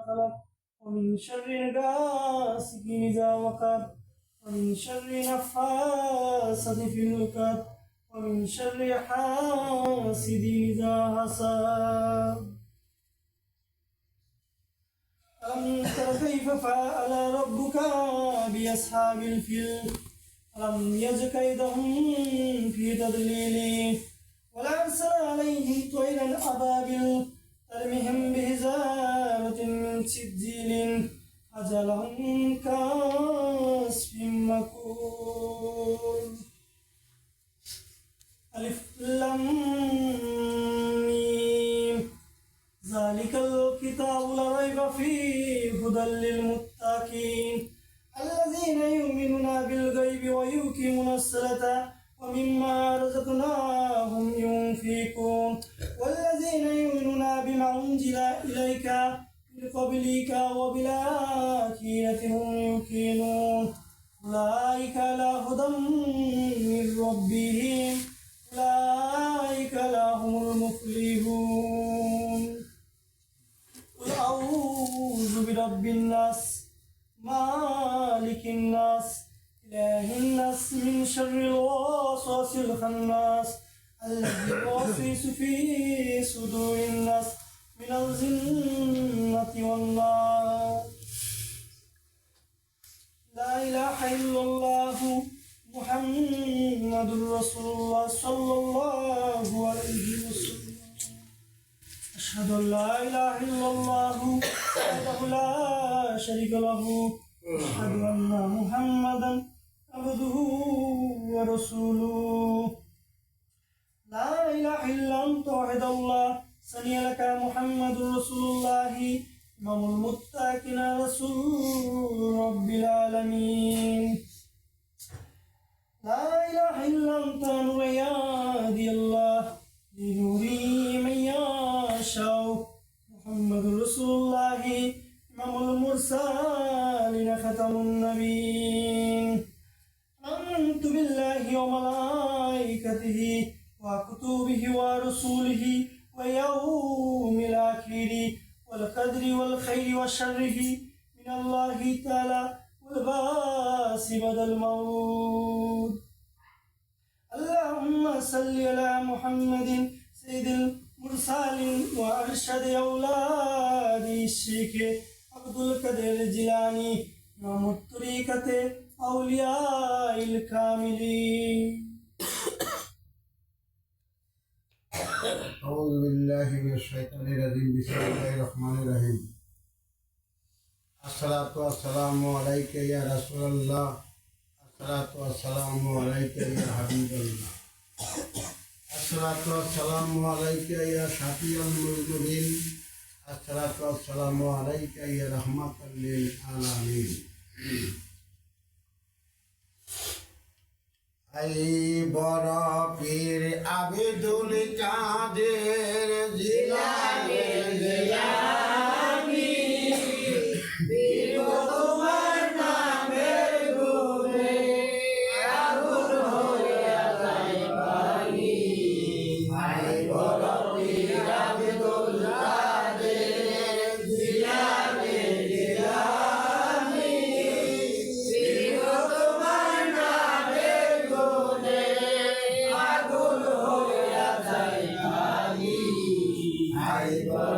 خلق ومن شر غاسق إذا وقب ومن شر نفاثات في العقد ومن شر حاسد إذا حسد. ألم تر كيف فعل ربك بأصحاب الفيل ألم يجعل كيدهم في تضليل وأرسل عليهم طيرا أبابيل ترميهم بحجارة من سجيل فجعلهم كعصف مأكول. ألف لام ميم ذلك الكتاب لا ريب فيه هدى للمتقين الذين يؤمنون بالغيب ويقيمون الصلاة ومما رزقناهم ينفقون والذين يؤمنون بما أنزل إليك من قبلك وبالآخرة هم يوقنون أولئك على هدى من ربهم أولئك هم المفلحون. قل أعوذ برب الناس مالك الناس إله الناس من شر الوسواس الخناس الذي يوسوس في صدور الناس من الجنة والناس. لا إله إلا الله محمد رسول الله صلى الله عليه وسلم. أشهد أن لا إله إلا الله وحده لا شريك له أشهد أن محمدا عبده ورسوله. لا إله إلا أنت وحد الله صلي لك محمد رسول الله إمام المتقين رسول رب العالمين. لا إله إلا أنت نور يهدي الله لنوره من يشاء محمد رسول الله إمام المرسلين ختم النبيين. آمنت بالله وملائكته وكتبه ورسوله ويوم الآخر والقدر والخير وشره من الله تعالى والباس بعد الموت. اللهم صل على محمد سيد المرسلين وأرشد أولاد الشيخ عبد القادر الجيلاني إمام الطريقة أولياء الكاملين. أعوذ بالله من الشيطان الرجيم بسم الله الرحمن الرحيم. الصلاة والسلام عليك يا رسول الله الصلاة والسلام عليك يا حبيب الله الصلاة والسلام عليك يا شفيع المذنبين الصلاة والسلام عليك يا رحمة للعالمين. أي برا پیر عبدُل قادر জিলানী জিলানী পীর তোমার নামের গুণে আগুন হইয়া যায় পানি। আই বড় পীর আব্দুল কাদের জিলানী জিলানী পীর তোমার নামের গুণে আগুন হইয়া যায় পানি। আই বড়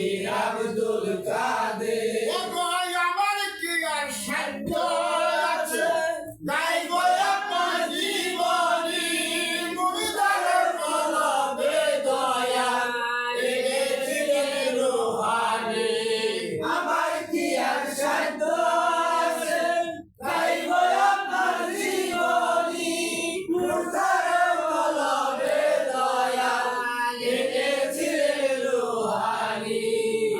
নবী আব্দুল কাদের ও ভাই আমার কি আর সাধ্য আছে গাইব আপনার জীবনী মুর্দার কলবে দয়া লেগেছিলেন রুহানি আমার কি আর সাধ্য আছে গাইব আপনার জীবনী মুর্দার কলবে দয়া লেগেছিলেন রুহানি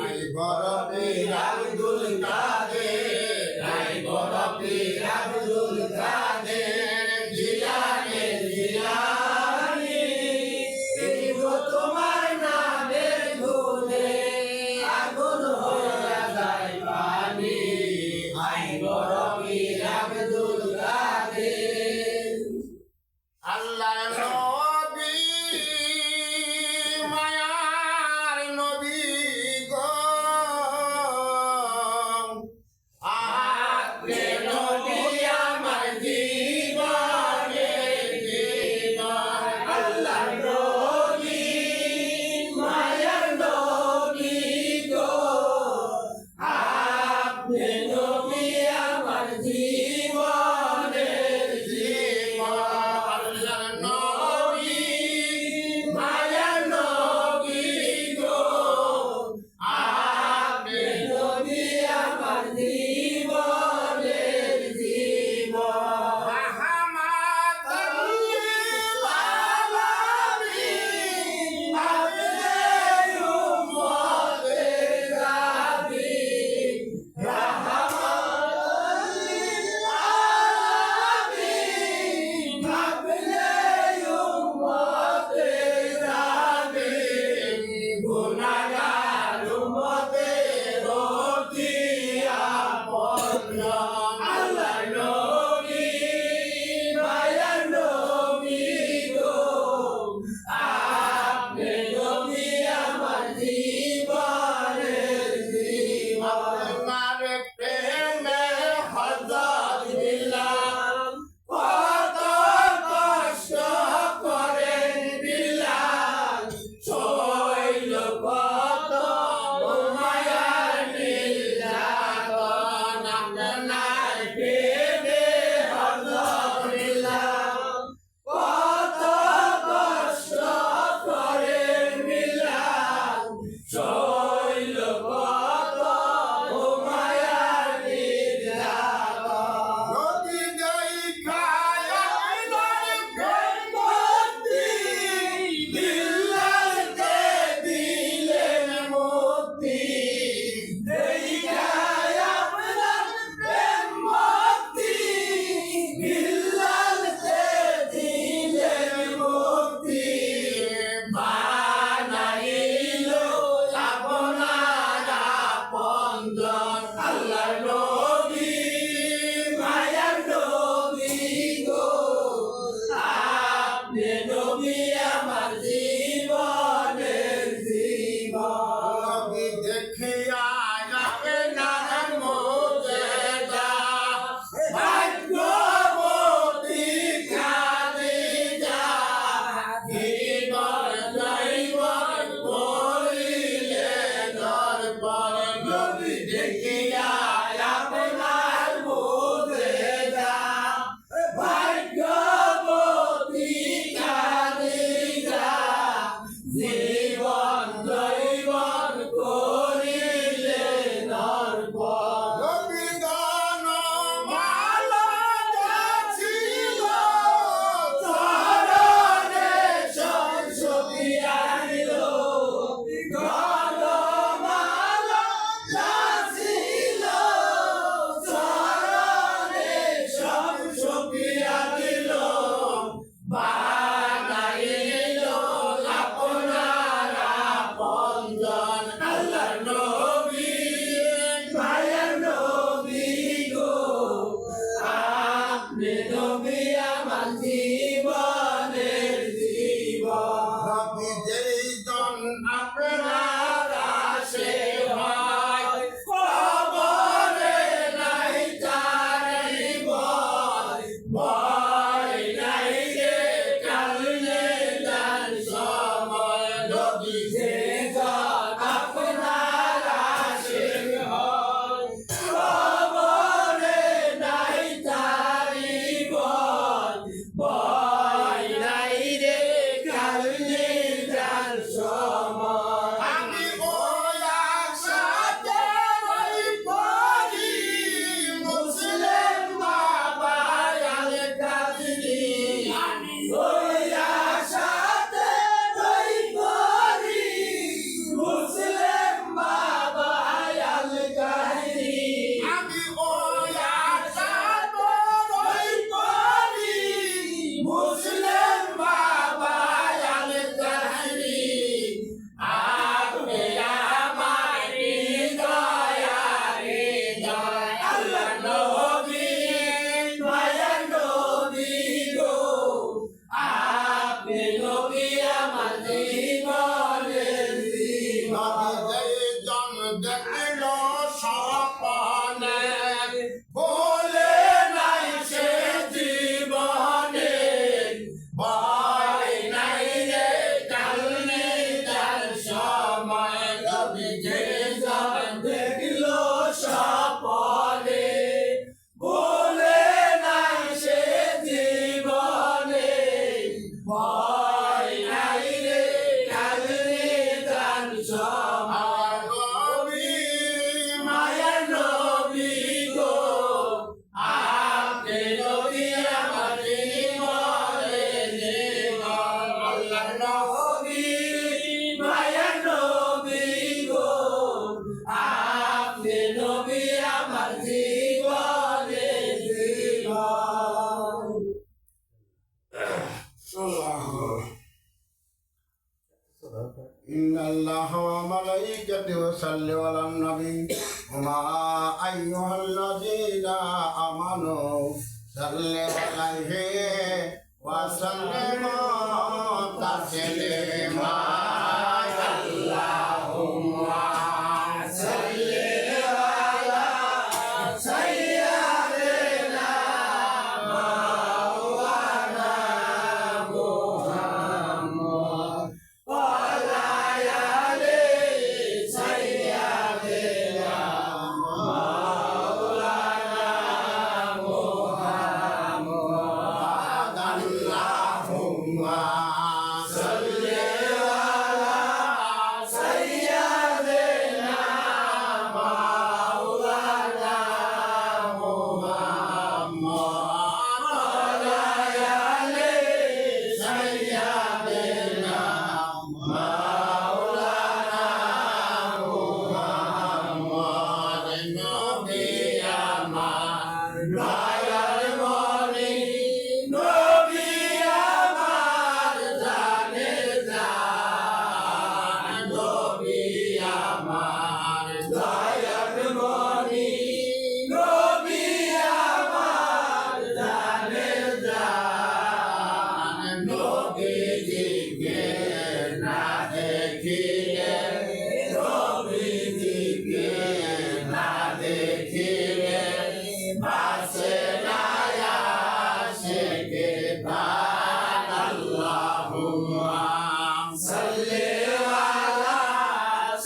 আই বড় পীর আব্দুল কাদের আই বড় পীর আব্দুল কাদের জিলানি জিলানি এই গো তোমার নামের গুণে আগুন হইয়া যায় পানি আই বড় পীর আব্দুল কাদের আল্লাহ নবী মায়ার নবী গো আপনি নবী আমার জীবনের জীবন আল্লাহ নবী মায়ার নবী গো আপনি নবী আমার জীবনের জীবন আল্লাহ নবী মায়ার নবী গো আপনি নবী আমার জীবনের জীবন রাহমাতাল লিল আলামিন আপনি উম্মতে যাবি রাহমাতাল লিল আলামিন আপনি উম্মতে যাবি গুনাহগার উম্মতের অতি আপন আল্লাহ নবী মায়ার নবী গো আপনি নবী আমার জীবনের জীবন আপনার প্রেমে হযরত দিলাম কত কষ্ট করেন বিলাল শৈল কত মায়ার নির্যাতন আপনার প্রেমে হযরত দিলাম কত কষ্ট করেন বিলাল শৈল কত মায়ার নির্যাতন নদী দেখায় আপনার মুক্তি বিল্লাহকে দিলেন মুক্তি দেখায় আপনার প্রেম মুক্তি বিল্লাহকে দিলেন মুক্তি বানাইলো আপনার আপনজন আল্লাহ নবী মায়ার নবী গো আপনি নবী আমার জীবনের জীবন নবী দেখিয়া আপনার মুজেজা ভাগ্যবতী খাদিজা জীবন জৈবন করিলেন দর্পণ নবী দেখিয়া আপনার মুজেজা ভাগ্যবতী খাদিজা জীবন জৈবন করিলেন দেখল স্বপ্নে বলে নাই সে জীবনে ভয় নাই রে কাল নেই তার সময় নবী যে দেখল স্বপ্নে বলে নাই সে জীবনে ভয় নাই রে কাল নেই তার সময় নবী মায়া নবী গো আপনি নবী আমার জীবনে জীবন আল্লাহ নবী মায়া নবী গো আপনি নবী আমার জীবনে জীবন إن الله وملائكته يصلون على النبي وما أيها الذين آمنوا صلوا عليه وسلموا تسليما اللهم صل على سيدنا مولانا محمد وعلى آل سيدنا مولانا محمد اللهم صل على سيدنا مولانا محمد وعلى آل سيدنا مولانا محمد নবী আমার দয়ার মনি নবী আমার জানের জান নবী আমার দয়ার মনি নবী আমার জানের জান নবীজিকে না দেখিলে নবীজিকে না দেখিলে বাসে না আশিকে প্রাণ আল্লাহুম্মা সাল্লি আলা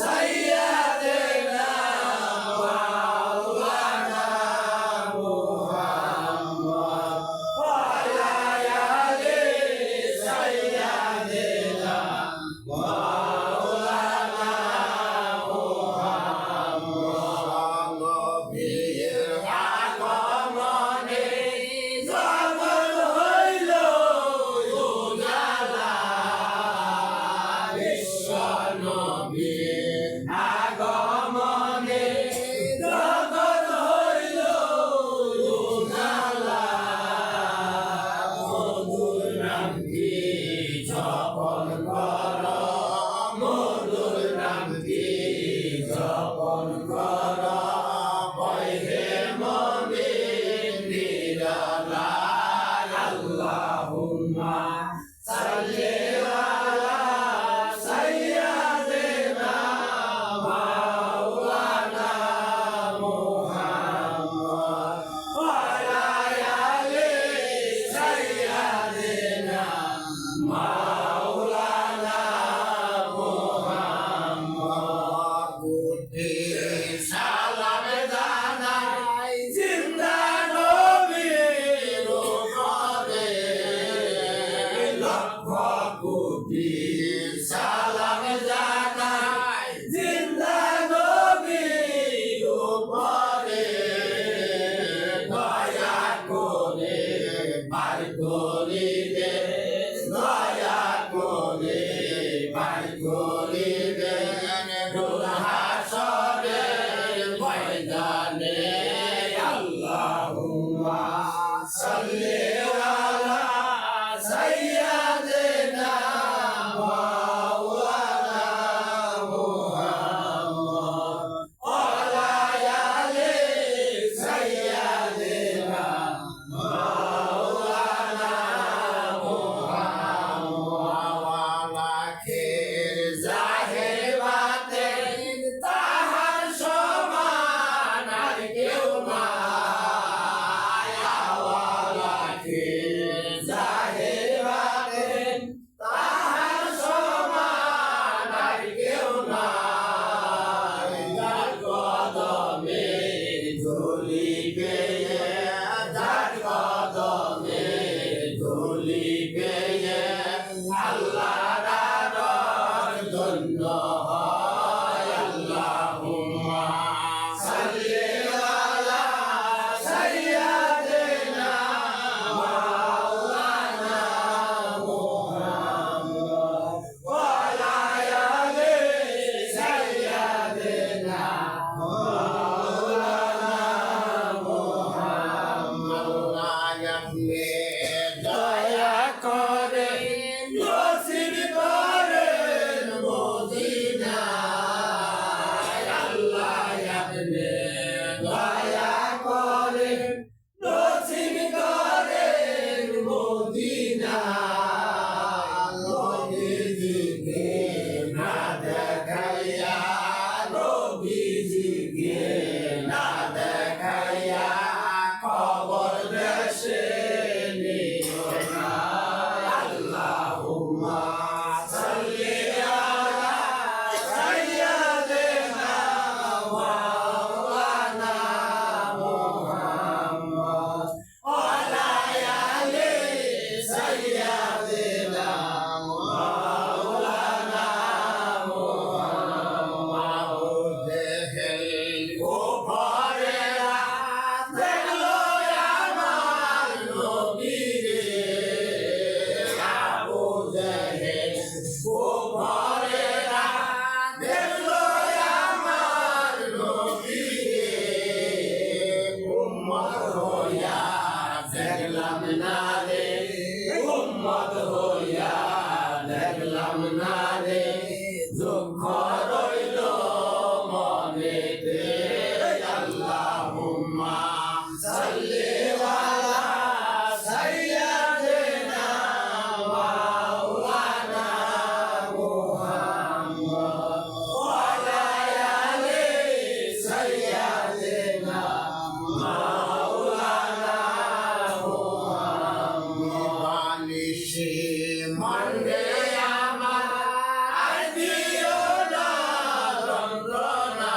সাইয়্যিদিনা মাওলানা মুহাম্মদ ওয়া আলা আলি সাইয়্যিদিনা মাওলানা মুহাম্মদ নবীর আগমনে জগৎ হইল উজালা বিশ্ব নবীর আগমনে জগৎ হইল উজালা মধুর নামটি জপন কর মধুর নামটি জপন কর বৈহে মনে নিরালায় আল্লাহুম্মা সাল্লি আলা সাইয়্যিদিনা মাওলানা মুহাম্মদ ওয়া আলা আলি সাইয়্যিদিনা মাওলানা মুহাম্মদ বুদ্ধি সালাম জানাই জিন্দা নবীর উপরে লক্ষ কোটি সালাম জানাই জিন্দা নবীর উপরে দয়া করে বার করিবে দয়া করে বার করিবে হাসরের পেয়ে যার কদমে ধুলি পেয়ে আল্লাহর আরশ ধন্য হয়। আল্লাহুম্মা সাল্লি আলা সাইয়্যিদিনা মাওলানা মুহাম্মদ ওয়া আলা আলি সাইয়্যিদিনা মাওলানা মুহাম্মদ। আপনি দয়া করে নসিব করেন মদিনায়। আল্লাহ আপনি দয়া করে নসিব করেন মদিনায়। নবীজিকে না দেখাইয়া, নবীজিকে না দেখাইয়া কবর দেশে নিও না। আল্লাহুম্মা সাল্লি আলা সাইয়্যিদিনা মাওলানা মুহাম্মদ ওয়া আলা আলি সাইয়্যিদিনা মাওলানা মুহাম্মদ। দেহের উপরেরা দেখলো আমার নবীরে, আবু জেহেল উপরেরা দেখলো আমার নবীরে। উম্মত হইয়া দেখলাম না রে, উম্মত হইয়া দেখলাম না রে, দুঃখ রইল মনেতে। আল্লাহুম্মা সাল্লি আলা সাইয়্যিদিনা মাওলানা মুহাম্মদ ওয়া আলা আলি সাইয়্যিদিনা মাওলানা মুহাম্মদ। বানিশি মনে আমার আর দিও না যন্ত্রণা,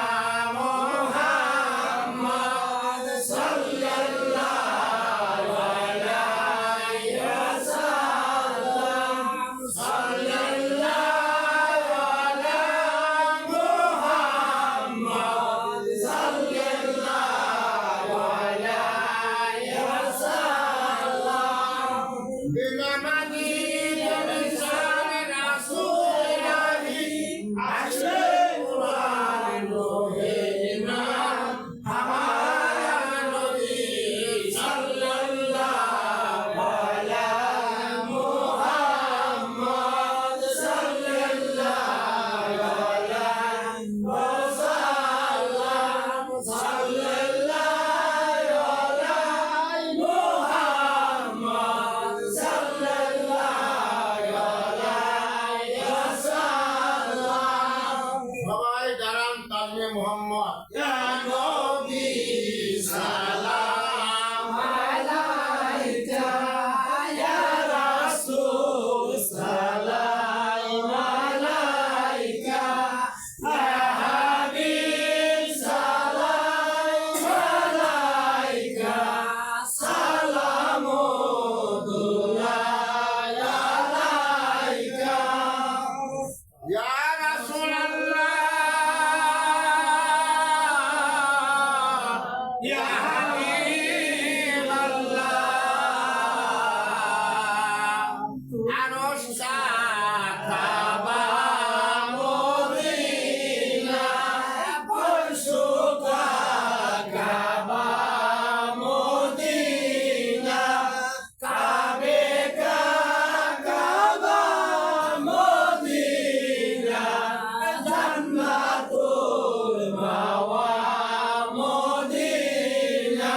তাজমে মোহাম্মদ ইয়া নবী সালাম আলাইকা ইয়া রাসূল সালাম আলাইকা ইয়া হাবিব সালাম আলাইকা সালামুল্লাহ আলাইকা ইয়া রাসূলুল্লাহ ইয়া হাবিবাল্লাহ আরশ কাবা মদিনা পরশুকা কাবা মদিনা কাবে কাবা মদিনা জান্নাতুল মাওয়া মদিনা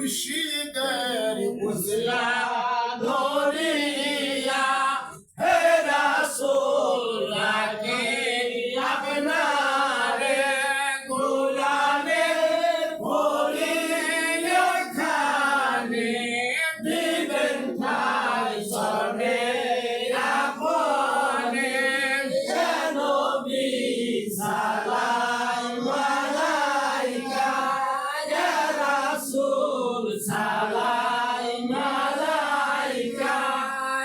মুর্শিদের উজলা ধরিয়া হে রাসূল লাগে আপনারে গোলামে ভরিয়া খানে দিবেন ঠাই সনে আপনে যেন সালাম আলাইকা ইয়া রাসূল সালাম আলাইকা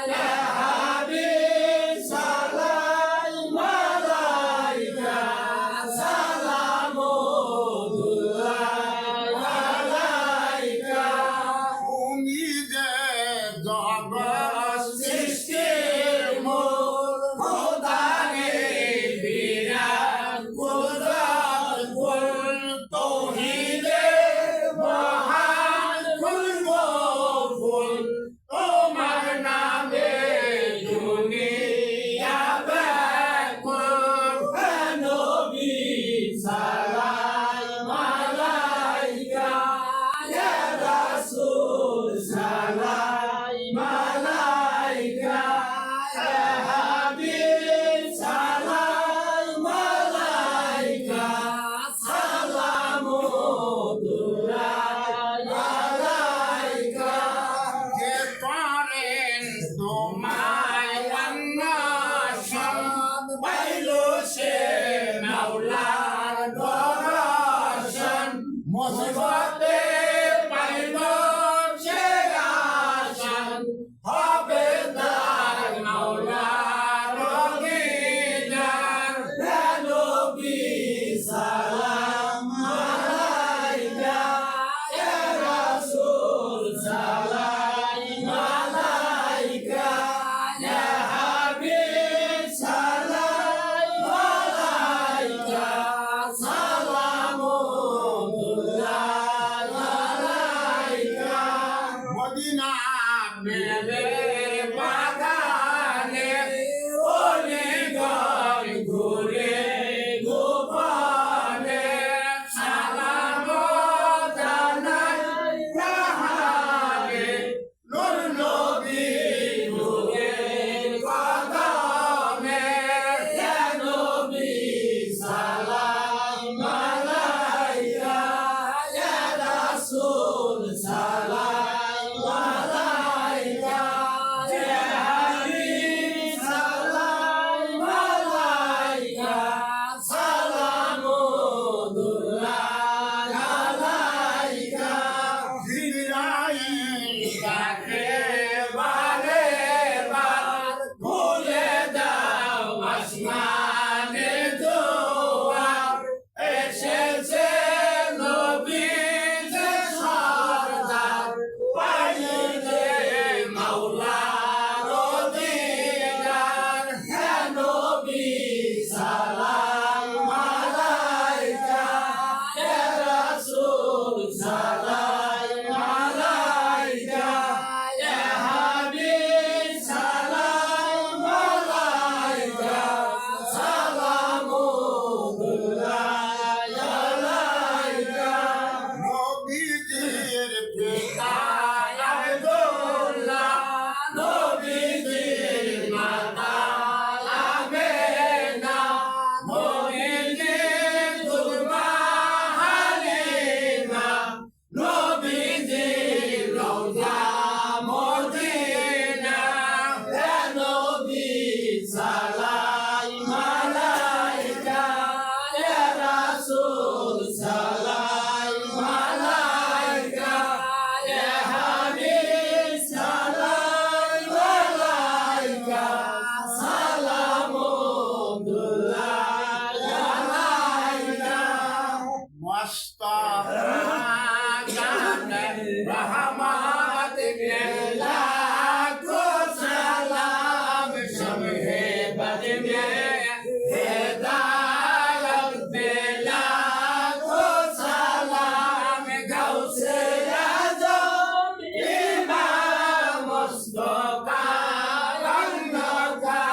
ইয়া হাবিব সালাম আলাইকা সালামুল্লাহ আলাইকা তুমি যে জগৎ সৃষ্টির মূল খোদারে বিরাট কুদরত কুল তৌহিদের মহান কুল মফুল তোমার নামে দুনিয়া ব্যাকুল হে নবী সালাম আলাইকা ইয়া রাসূল সালাম আলাইকা ইয়া হাবিব সালাম আলাইকা সালামুল্লাহ আলাইকা কে করেন তোমায় অন্বেষণ পাইল সে মাওলার দর্শন মুসিবতে পাইল সে আসান হবে তার মাওলার দিদার হে নবী সালাম আলাইকা ইয়া রাসূল সালাম আলাইকা ইয়া হাবিব সালাম আলাইকা সালামুল্লাহ আলাইকা মদিনা মেরে বাগানে ওলে ঘর ঘুরে গোপনে সালাম জানাই তাহারে নূর নবী নূরের কদমে ইয়া নবী সালাম আলাইকা ইয়া রাসূল সালাম আলাইকা ইয়া হাবিব সালাম আলাইকা সালামুল্লাহ আলাইকা জিবরাইল ডাকে বারে বার খুলে দাও আসমানে দুয়ার এসেছে নবী যে সরদার পাইলে মাওলার দিদার হে নবী সালাম আলাইকা ইয়া রাসূল সালাম আলাইকা ইয়া হাবিব সালাম আলাইকা সালামুল্লাহ আলাইকা নবীজির পিতা আব্দুল্লাহ নবীজির মাতা আমেনা নবীজির দুর্বা হালিমা নবীজির রওজা মদিনা হে নবী সালাম আলাইকা ইয়া রাসূল সালাম আলাইকা ইয়া হাবিব সালাম আলাইকা সালামুল্লাহ আলাইকা মুস্তাফা रहमत में लाखों सलाम शम्हे बद में हिदायत में लाखों सलाम गौसे आज़म इमाम मुस्तफा रंग का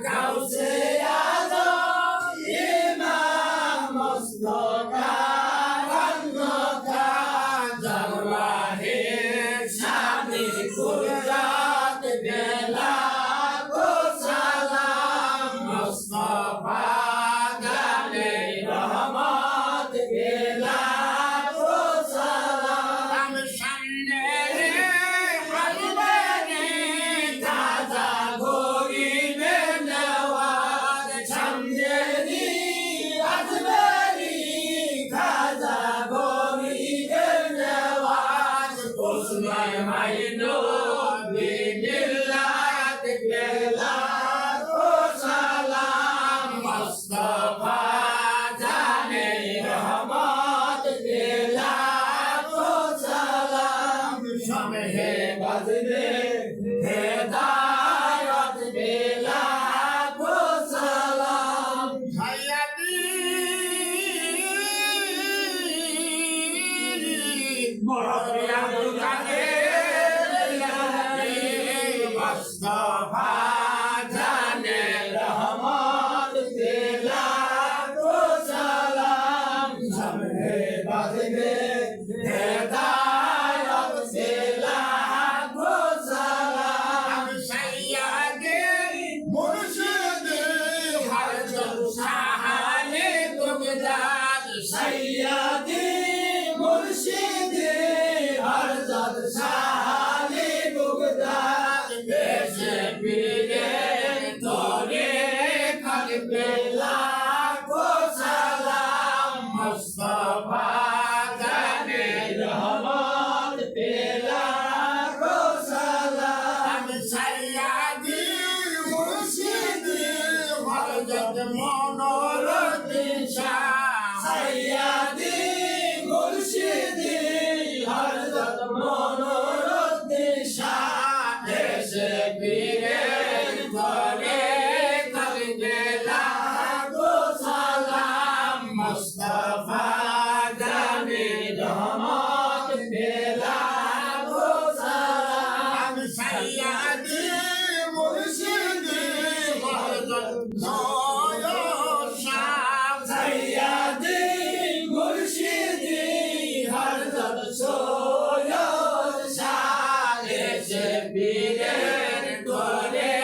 गौसे आज़म इमाम मुस्तफा रंग का जलवा মৌলভী আব্দুল কাদের জিলানী মুস্তাফা জানে রহমত কে লাখো সালাম সামনে বাজবে হেদায়ত কে লাখো সালাম সাইয়্যিদে মুর্শিদে হর জলসাহানে তুমজাদ সাইয়্যিদে মুর্শিদে হর জলসাহানে তুমজাদ বেশে পীরে তোরে খাকবে লাখো সালাম মুস্তাফা জানে রহমত পে লাখো সালাম সাইয়্যিদি মুর্শিদি হযরত মনোরুদ্দিন শাহ সাইয়্যিদি মুর্শিদি হযরত মনোরুদ্দিন শাহ এসে পীরে তোরে খাকবে লাখো সালাম মুস্তাফা জানে রহমত পে লাখো সালাম সাইয়্যিদি মুর্শিদি হযরত নয়ন শাহ সাইয়্যিদি মুর্শিদি হযরত সৈয়দ শাহ এসে পীরে তোরে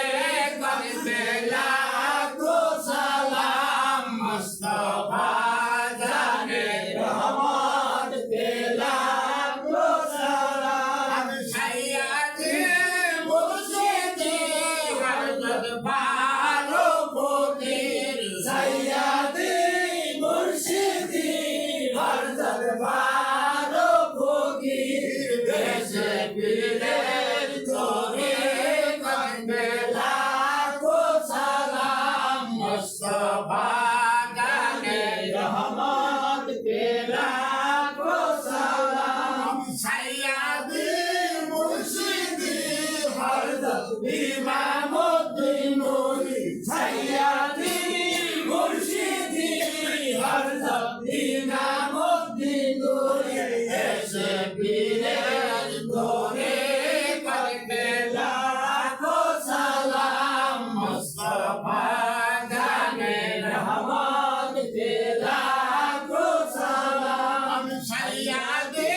খাকবে লাখো সালাম মুস্তাফা জানে রহমত পে লাখো সালাম সাইয়্যিদি মুর্শিদি হযরত ফারুক ফকির সাইয়্যিদি মুর্শিদি হযরত ফারুক ফকির এসে পীরে তোরে খাকবে লাখো সালাম মুস্তাফা জানে রহমত পে লাখো সালাম সাইয়্যিদি মুর্শিদি হযরত ইমামউদ্দিন নূরী সাইয়্যিদি মুর্শিদি হযরত ইমামউদ্দিন নূরী এসে পীরে তোরে খাকবে লাখো সালাম মুস্তাফা জানে রহমত পে লাখো সালাম সাইয়্যিদি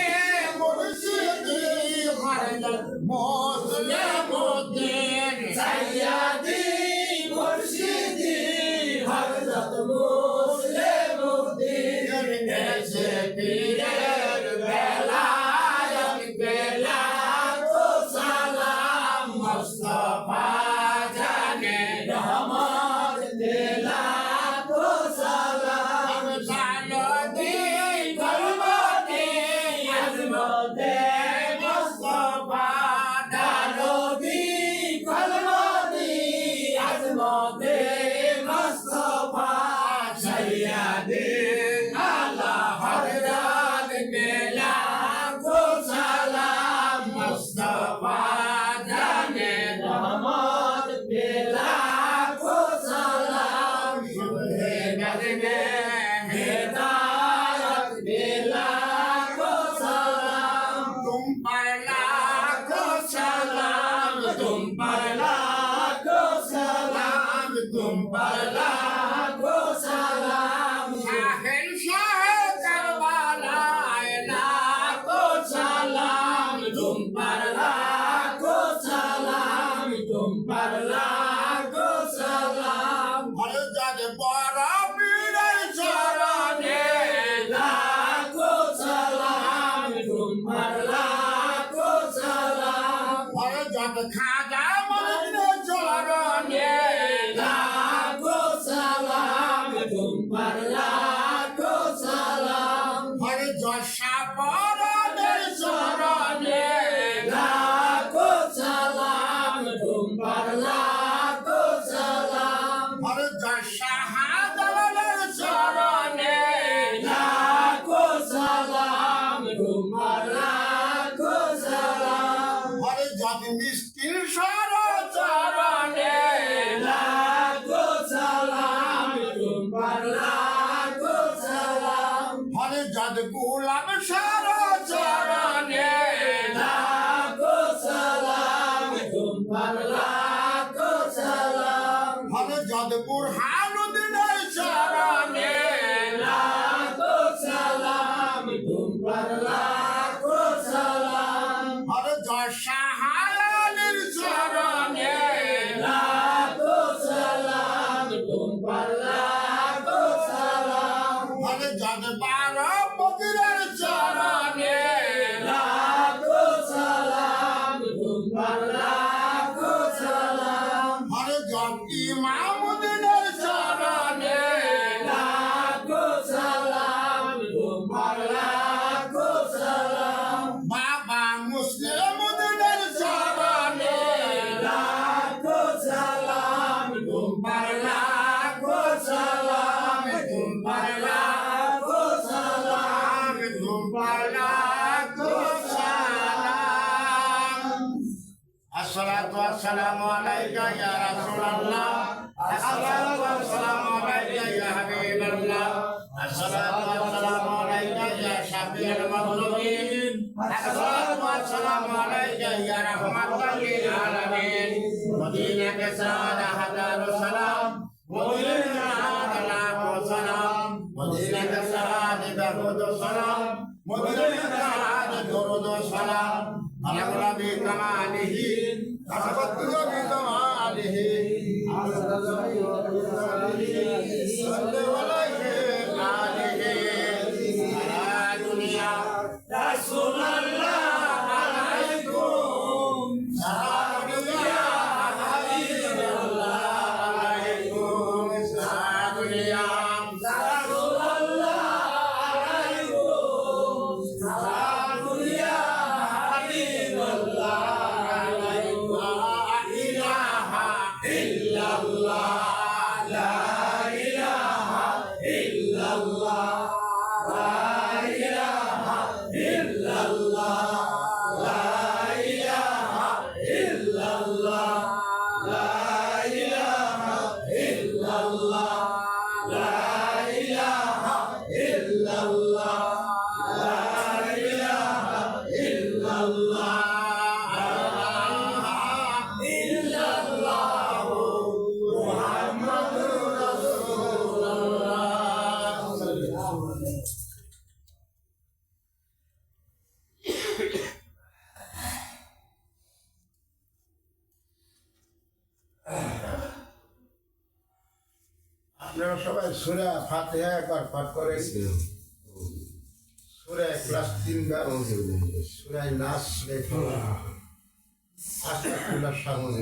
মুর্শিদি হযরত মুসলিমউদ্দিন সাইয়্যিদি মুর্শিদি হযরত মুসলিমউদ্দিন এসে পীরে বেলায়েত পে লাখো সালাম মুস্তাফা জানে রহমত পে লাখো সালাম সালদি কলমতে আজমতে মুস্তাফা দালদি কলমতি আজমতে মুস্তাফা সাইয়্যিদি আলা হযরত পে লাখো সালাম মুস্তাফা জানে রহমত পে লাখো সালাম শুভে বাজবে হেদায়ত পে লাখো সালাম তুম पर लाखो सलाम तुम पर लाखो सलाम तुम पर लाखो सलाम शाहिर शाह करबला लाखो सलाम तुम पर लाखो सलाम तुम पर लाखो सलाम हजरत बड़ा पीर चरणे लाखो सलाम तुम पर लाखो सलाम हजरत खाजा मदीने चरणे लाखो सलाम तुम पर लाखो सलाम हजरत शाहपराने चरणे लाखो सलाम तुम पर लाखो सलाम हजरत शाहजालाल चरणे लाखो सलाम तुम पर लाखो सलाम हजरत मिस्किन चरणे लाखो सलाम तुम पर लाखो सलाम हजरत गुलाम चरणे আর যশা হালালের চরণে আর জগবার বদরের চরণে আর জগ ইমামুদ্দিনের চরণে বাবা মুসলিমুদ্দিনের চরণে الصلاة والسلام عليك يا رسول الله الصلاة والسلام عليك يا حبيب الله الصلاة والسلام عليك يا شفيع المظلومين الصلاة والسلام عليك يا رحمة للعالمين مدينة سعادة هدار السلام مدينة سعادة السلام مدينة سعادة درود السلام مدينة سعادة درود السلام على غرب كماله أثبت بكماله صلى عليه آله على دنيا رسول الله عليكم سلام يا حبيب الله عليكم سلام يا رسول الله عليكم سلام يا حبيب الله عليكم لا إله إلا الله لا إله إلا الله لا إله إلا الله لا إله إلا الله لا إله إلا الله لا إله إلا الله لا إله إلا الله إلا الله محمد رسول الله আপনারা সবাই সূরা ফাতিহা একবার পাঠ করেন সূরা ইখলাস 3 বার সূরা নাস সূরা ফালাক আস্তাগফিরুল্লাহ সামনে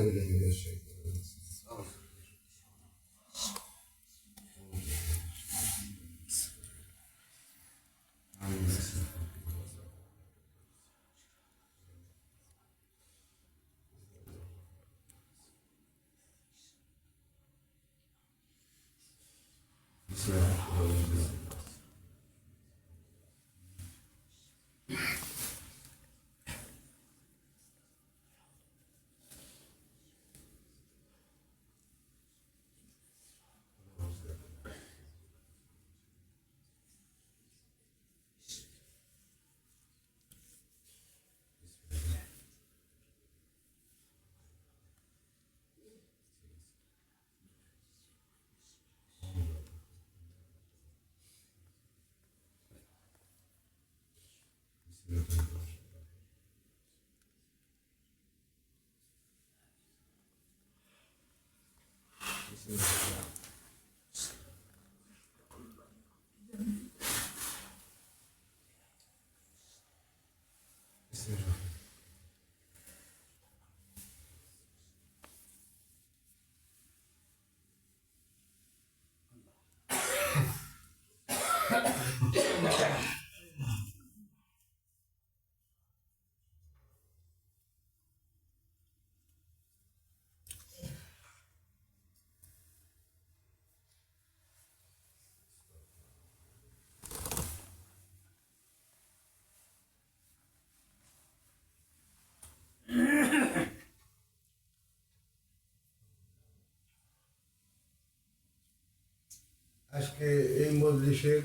আজকে এই মজলিসের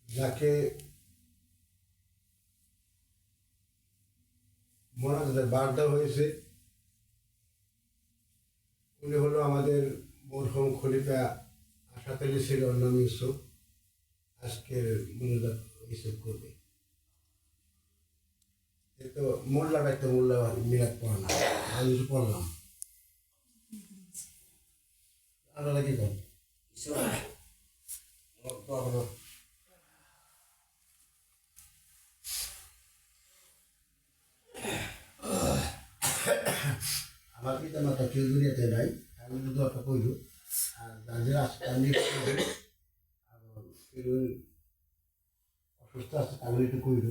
যাকে মোনাজাতের বার দেওয়া হয়েছে উনি হলো আমাদের মরহুম খলিফা আশাত আলী ছিল অন্যান্য আজকের মনোজাত এসব করবে। এ তো মোল্লা ব্যক্তি মোল্লা মিলাদ পড়া না, আমি কিছু পড়লাম আপনারা কি করেন? আমার পিতা মাতা কেউ দুনিয়াতে নাই, আমি শুধু একটা কইল আর যাদের আসতে আমি অসুস্থ আছে তাহলে একটু কইল।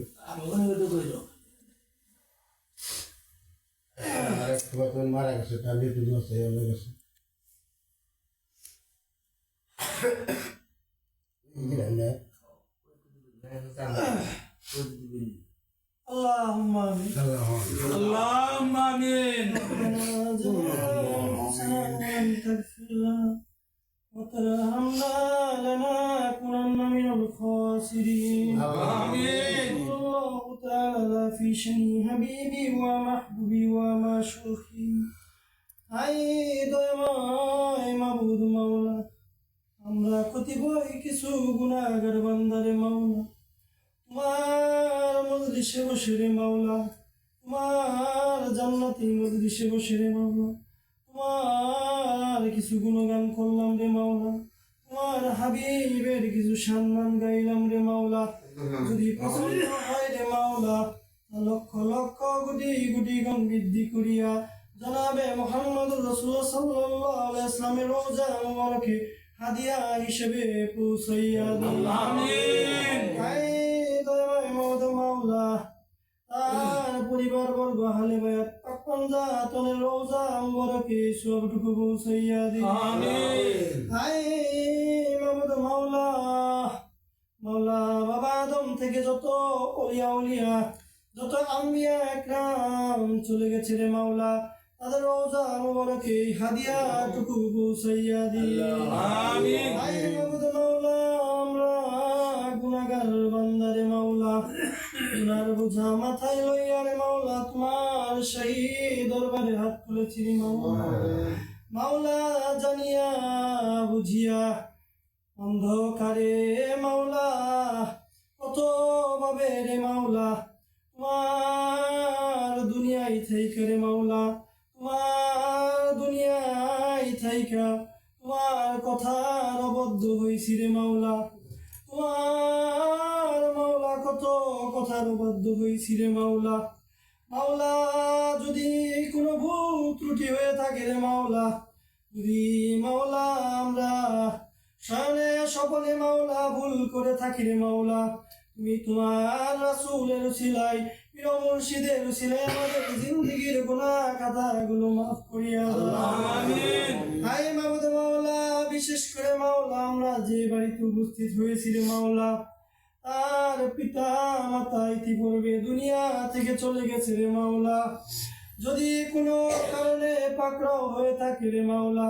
আর এক তোমার মারা গেছে তাহলে একটু আছে হয়ে গেছে। اللهم آمين اللهم آمين تغفر لنا وترحمنا لنكونن من الخاسرين آمين الله تعالى في شأن حبيبي ومحبوبي ومشوقي أي দয়াময় মাবুদ মাওলা, আমরা কতিপয় কিছু গুনাহগার বান্দারে মাওলা, তোমার মজলিসে বসে রে মাওলা, তোমার জান্নাতি মজলিসে বসে রে মাওলা, তোমার কিছু গুণগান করলাম রে মাওলা, তোমার হাবিবের কিছু সম্মান গাইলাম রে মাওলা। যদি পছন্দ হয় রে মাওলা, লক্ষ লক্ষ কোটি কোটি গুণ বৃদ্ধি করিয়া জনাবে মুহাম্মদুর রাসূলুল্লাহ সাল্লাল্লাহু আলাইহি ওয়াসাল্লামের রওজা মুবারকে হাদিয়া হিসেবে পৌঁছাইয়া দিন। আমিন। মাওলা তার পরিবার বর্গ হালে বায়াত পাকপান জাতনের রওজা মুবারকে সবটুকু পৌঁছাইয়া দিন। আমিন। হায় মাহমুদ মাওলা, মাওলা বাবা আদম থেকে যত ওলিয়া উলিয়া যত আম্বিয়া একরাম চলে গেছে রে মাওলা, তাদের রওজা মুবারকে হাদিয়াটুকু পৌঁছাইয়া দিন। আমিন। হায় মাহমুদ মাওলা, আমরা গুনাহগার বান্দারে মাওলা, গুনার বোঝা মাথায় লইয়া রে মাওলা তোমার শাহী দরবারে হাত তুলেছি রে মাওলা। মাওলা জানিয়া বুঝিয়া অন্ধকারে মাওলা কত ভাবে রে মাওলা তোমার দুনিয়ায় থাইকা রে মাওলা, তোমার দুনিয়ায় থাইকা তোমার কথার অবদ্ধ হইছি রে মাওলা, তোমার মাওলা কত কথার অবদ্ধ হইছি রে মাওলা। মাওলা যদি কোনো ভুল ত্রুটি হয়ে থাকে রে মাওলা, যদি মাওলা আমরা শয়নে স্বপনে মাওলা ভুল করে থাকি রে মাওলা, তুমি তোমার রাসূলের উসিলায় প্রিয় মুর্শিদের উসিলায় আমাদের জিন্দেগীর গুনাহ খাতাগুলো মাফ করিয়া দাও। আমিন। হায় মাবুদ মাওলা, বিশেষ করে মাওলা আমরা যে বাড়িতে উপস্থিত হয়েছি রে মাওলা, তার পিতা মাতা ইতিপূর্বে দুনিয়া থেকে চলে গেছে রে মাওলা। যদি কোনো কারণে পাকড়াও হয়ে থাকে রে মাওলা,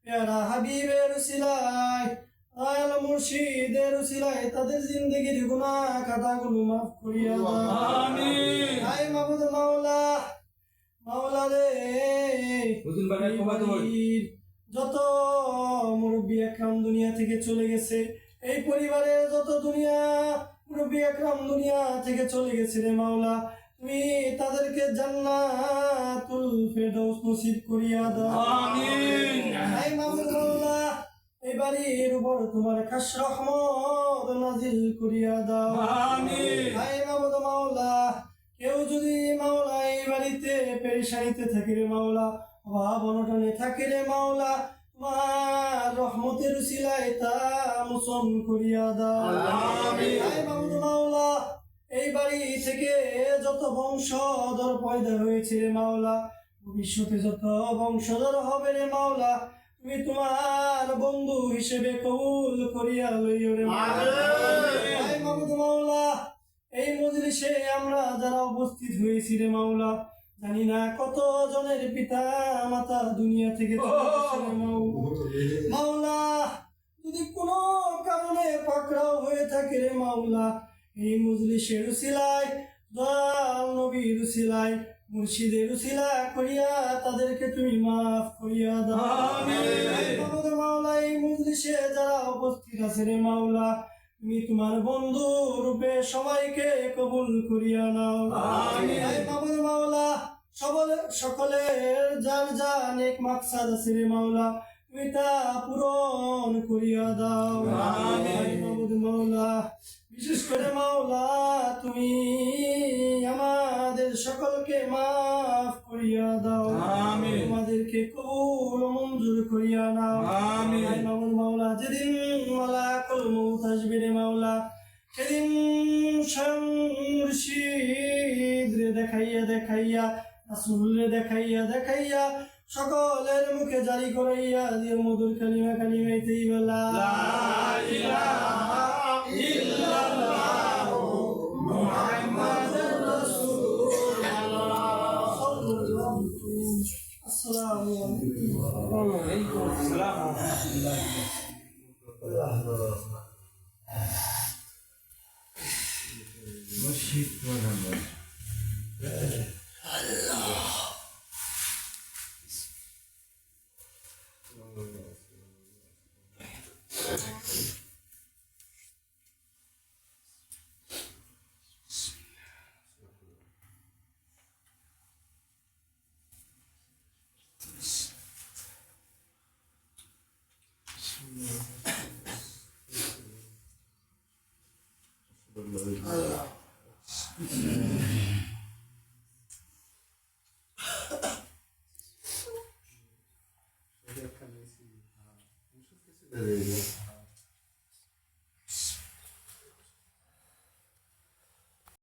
প্যারা হাবিবের উসিলায় আয়াল মুর্শিদের উসিলায় তাদের জিন্দেগীর গুনাহ খাতাগুলো মাফ করিয়া দাও। আমিন। হায় মাবুদ মাওলা, মাওলা রে যত মুরব্বী একরাম দুনিয়া থেকে চলে গেছে, এই পরিবারের যত মুরব্বী একরাম দুনিয়া থেকে চলে গেছে রে মাওলা, তুমি তাদেরকে জান্নাতুল ফেরদৌস নসিব করিয়া দাও। আমিন। হায় মাবুদ মাওলা, এই বাড়ির উপর তোমার খাস রহমত নাজিল করিয়া দাও। আমিন। হায় মাবুদ মাওলা, কেউ যদি মাওলা এই বাড়িতে পেরেশানিতে থাকে রে মাওলা, অভাব অনটনে থাকে রে মাওলা, তোমার রহমতের উসিলায় তা মোচন করিয়া দাও। আমিন। হায় মাবুদ মাওলা, এই বাড়ি থেকে যত বংশধর পয়দা হয়েছে রে মাওলা, ভবিষ্যতে যত বংশধর হবে রে মাওলা, তুমি তোমার বন্ধু হিসেবে কবুল করিয়া লইও রে মাওলা। হায় মাবুদ মাওলা, এই মজলিসে আমরা যারা উপস্থিত হয়েছি রে মাওলা, জানি না কত জনের পিতা মাতা দুনিয়া থেকে চলে গেছে রে মাওলা। যদি কোনো কারণে পাকড়াও হয়ে থাকে রে মাওলা, এই মজলিসের উসিলায় দয়াল নবীর উসিলায় মুর্শিদের উসিলা করিয়া তাদেরকে তুমি মাফ করিয়া দাও। আমিন। মাওলা, এই মজলিসে যারা উপস্থিত আছে রে মাওলা, তুমি তোমার বন্ধু রূপে সবাইকে কবুল করিয়া নাও। হে মাবুদ মাওলা, সকলের যার যা নেক মাকসাদ আছে রে মাওলা, তুমি তা পূরণ করিয়া দাও। হে মাবুদ মাওলা, বিশেষ করে মাওলা তুমি আমাদের সকলকে মাফ করিয়া দাও। আমাদেরকে কবুল ও মঞ্জুর করিয়া নাও। হে মাবুদ মাওলা, যেদিন মালাকুল মউত আসবে রে মাওলা, সেদিন স্বয়ং মুর্শিদ রে দেখাইয়া রাসূল রে দেখাইয়া সকলের মুখে জারি করাইয়া দিয়ে মধুর কালিমা তাইয়্যিবা লা ইলাহা ইল্লাল্লাহু মুহাম্মাদুর রাসূলুল্লাহ। আসসালামু Allah.